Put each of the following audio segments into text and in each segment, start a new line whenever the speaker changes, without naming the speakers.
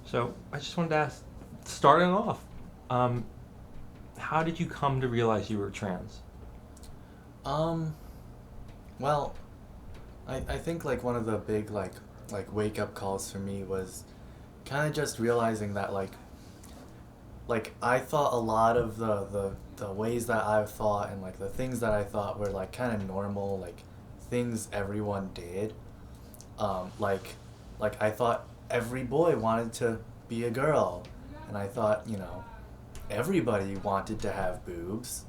So I just wanted to ask, starting off, um, how did you come to realize you were trans?
Um, well, I think like one of the big like wake up calls for me was kind of just realizing that like I thought a lot of the ways that I thought and like the things that I thought were like kind of normal, like things everyone did. Um, like like I thought every boy wanted to be a girl, and I thought, everybody wanted to have boobs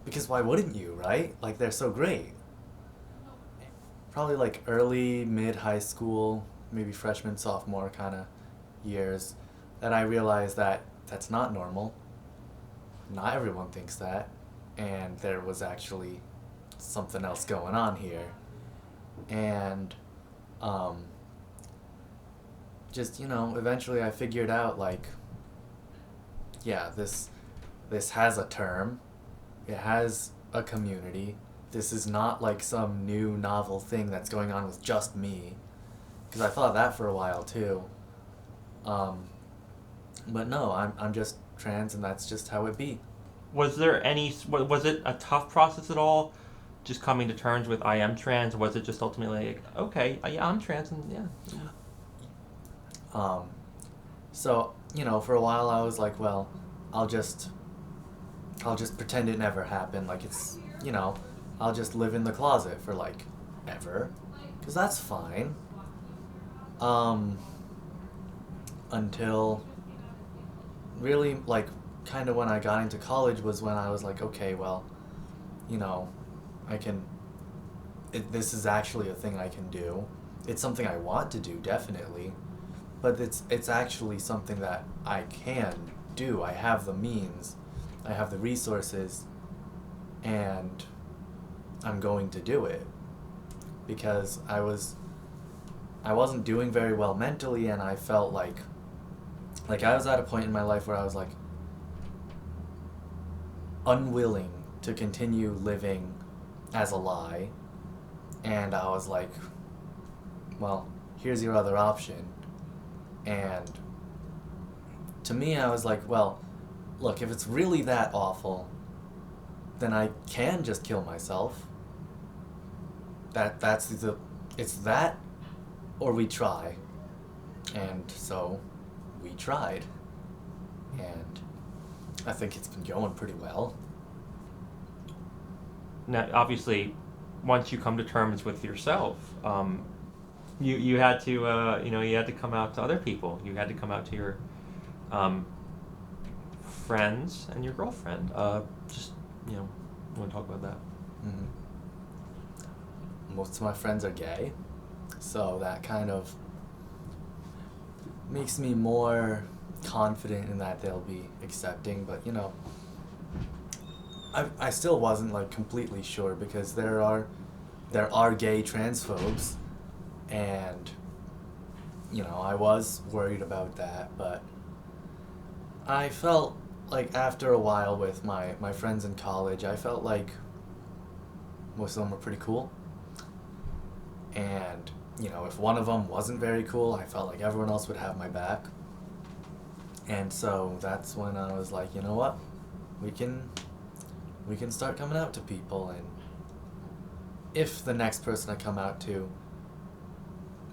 because why wouldn't you, right? Like they're so great. Probably like early mid high school, maybe freshman sophomore kind of years, that I realized that that's not normal. Not everyone thinks that, and there was actually something else going on here. And um, just eventually I figured out like, yeah, this has a term. It has a community. This is not like some new novel thing that's going on with just me. Because I thought that for a while too. Um, but no, I'm just trans, and that's just how it be.
Was there any? Was it a tough process at all? Just coming to terms with I am trans, or was it just ultimately like, okay, yeah, I'm trans, and yeah.
Um, so for a while I was like, well, I'll just I'll just pretend it never happened. Like I'll just live in the closet for like ever, because that's fine. Um, until really like kind of when I got into college was when I was like, okay, well, you know, I can. This is actually a thing I can do. It's something I want to do, definitely, but it's actually something that I can do. I have the means, I have the resources, and I'm going to do it because I wasn't doing very well mentally, and I felt like I was at a point in my life where I was like unwilling to continue living as a lie, and I was like, well, here's your other option. And to me, I was like, well, look, if it's really that awful, then I can just kill myself. That's the it's that or we try. And so we tried. And I think it's been going pretty well.
Now, obviously, once you come to terms with yourself, you had to you had to come out to other people. You had to come out to your um, friends and your girlfriend. Just you want to talk about that?
Hmm. Most of my friends are gay, so that kind of makes me more confident in that they'll be accepting. But I still wasn't like completely sure because there are gay transphobes, and I was worried about that. But I felt like after a while with my friends in college, I felt like most of them were pretty cool. And if one of them wasn't very cool, I felt like everyone else would have my back. And so that's when I was like, you know what, we can we can start coming out to people. And if the next person I come out to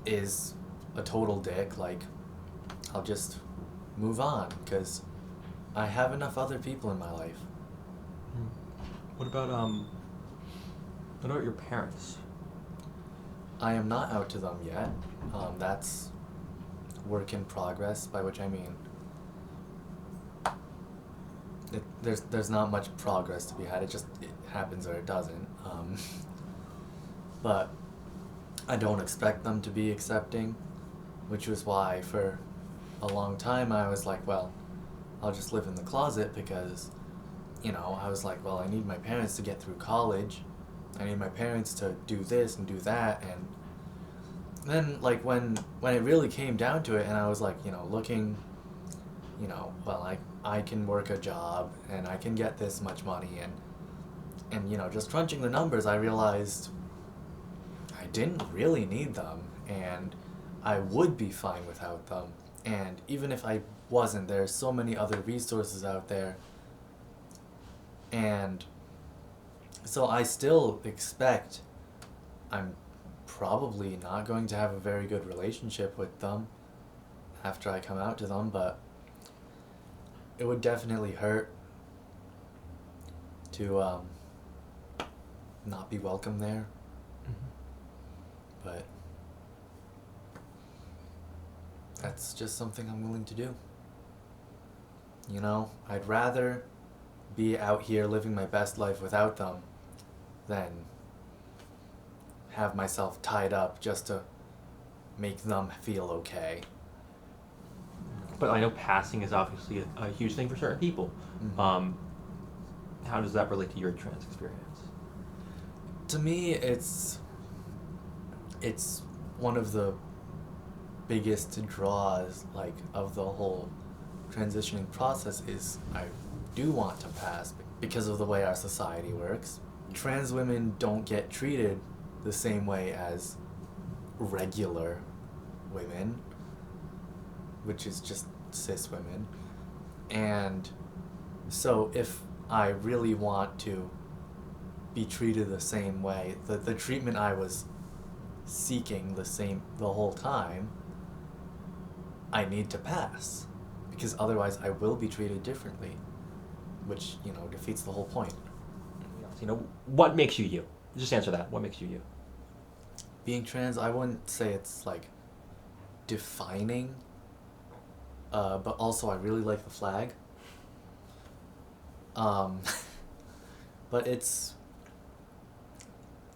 is a total dick, like, I'll just move on because I have enough other people in my life.
Hmm. What about what about your parents?
I am not out to them yet. That's work in progress, by which I mean there's not much progress to be had. It happens or it doesn't. But I don't expect them to be accepting, which was why for a long time I was like, well, I'll just live in the closet because I was like, well, I need my parents to get through college. I need my parents to do this and do that. And then like when it really came down to it, and I was like, looking, well, I can work a job and I can get this much money, and just crunching the numbers, I realized I didn't really need them, and I would be fine without them. And even if I wasn't, there's so many other resources out there. And so I still expect I'm probably not going to have a very good relationship with them after I come out to them, but it would definitely hurt to not be welcome there. But that's just something I'm willing to do. You know, I'd rather be out here living my best life without them than have myself tied up just to make them feel okay.
But I know passing is obviously a huge thing for certain people.
Mhm.
How does that relate to your trans experience?
To me, it's one of the biggest draws like of the whole transitioning process is I do want to pass because of the way our society works. Trans women don't get treated the same way as regular women, which is just cis women. And so if I really want to be treated the same way, the treatment I was seeking the whole time, I need to pass. Because otherwise I will be treated differently. Which, defeats the whole point.
What makes you you? Just answer that. What makes you you?
Being trans, I wouldn't say it's like defining, but also I really like the flag. But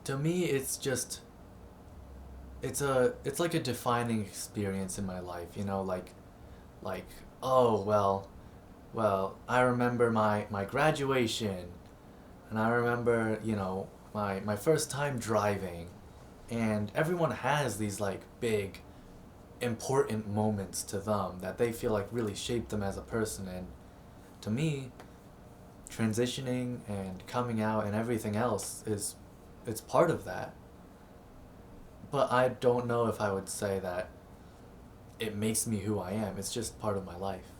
to me, it's like a defining experience in my life, like, oh, well, I remember my graduation, and I remember, my first time driving, and everyone has these, like, big, important moments to them that they feel like really shaped them as a person, and to me, transitioning and coming out and everything else it's part of that. But I don't know if I would say that it makes me who I am. It's just part of my life.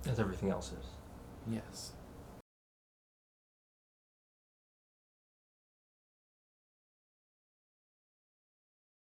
As everything else is.
Yes.